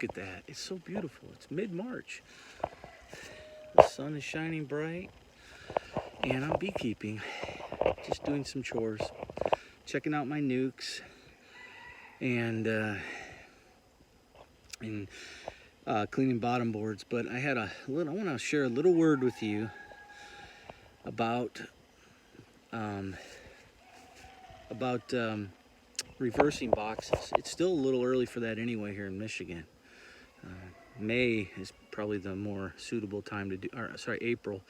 Look at that. It's so beautiful. It's mid-March. The sun is shining bright. And I'm beekeeping. Just doing some chores. Checking out my nukes. And cleaning bottom boards. But I had I want to share a little word with you about reversing boxes. It's still a little early for that anyway here in Michigan. May is probably the more suitable time to do, or sorry, April,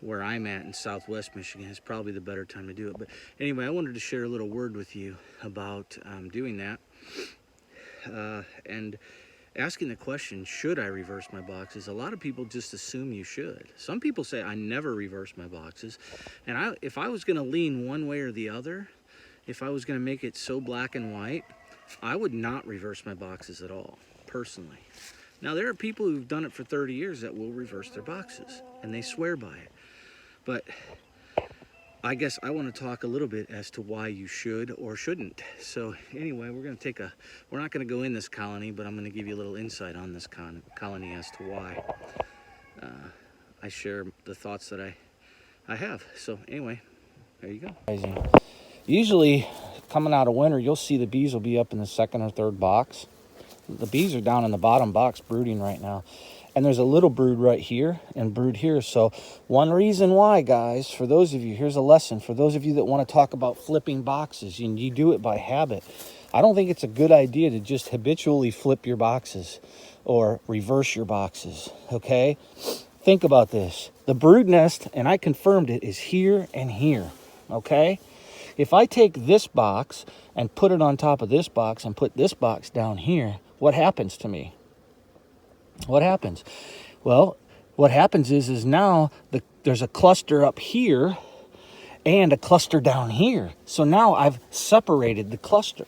where I'm at in Southwest Michigan, is probably the better time to do it. But anyway, I wanted to share a little word with you about doing that and asking the question, should I reverse my boxes? A lot of people just assume you should. Some people say I never reverse my boxes, and if I was going to lean one way or the other, if I was going to make it so black and white, I would not reverse my boxes at all, personally. Now, there are people who've done it for 30 years that will reverse their boxes, and they swear by it. But I guess I want to talk a little bit as to why you should or shouldn't. So anyway, we're not going to go in this colony, but I'm going to give you a little insight on this colony as to why I share the thoughts that I have. So anyway, there you go. Usually, coming out of winter, you'll see the bees will be up in the second or third box. The bees are down in the bottom box brooding right now. And there's a little brood right here and brood here. So one reason why, guys, for those of you, here's a lesson. For those of you that want to talk about flipping boxes, and you do it by habit, I don't think it's a good idea to just habitually flip your boxes or reverse your boxes, okay? Think about this. The brood nest, and I confirmed it, is here and here, okay? If I take this box and put it on top of this box and put this box down here, what happens to me? What happens? Well, what happens is now there's a cluster up here and a cluster down here. So now I've separated the cluster,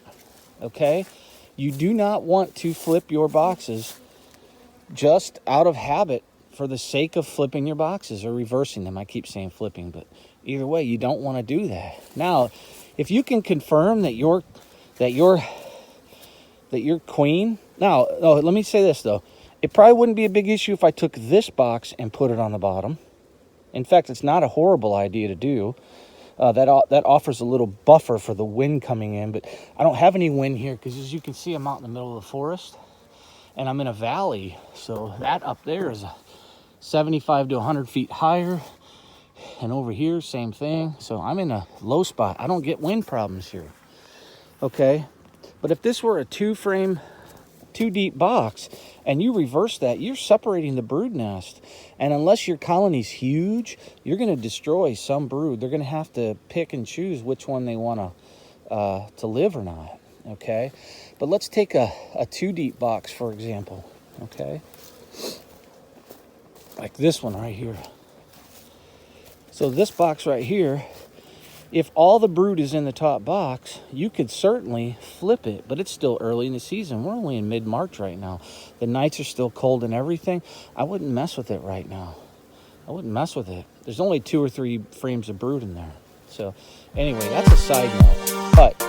okay? You do not want to flip your boxes just out of habit for the sake of flipping your boxes or reversing them. I keep saying flipping, but either way, you don't want to do that. Now, if you can confirm that your queen, now, let me say this though. It probably wouldn't be a big issue if I took this box and put it on the bottom. In fact, it's not a horrible idea to do. That offers a little buffer for the wind coming in, but I don't have any wind here because, as you can see, I'm out in the middle of the forest and I'm in a valley. So that up there is 75 to 100 feet higher. And over here, same thing. So I'm in a low spot. I don't get wind problems here. Okay. But if this were a two deep box and you reverse that, you're separating the brood nest. And unless your colony's huge, you're going to destroy some brood. They're going to have to pick and choose which one they want to live or not. Okay. But let's take a 2 deep box, for example. Okay. Like this one right here. So this box right here, if all the brood is in the top box, you could certainly flip it, but it's still early in the season. We're only in mid-March right now. The nights are still cold and everything. I wouldn't mess with it right now. I wouldn't mess with it. There's only 2 or 3 frames of brood in there. So anyway, that's a side note. But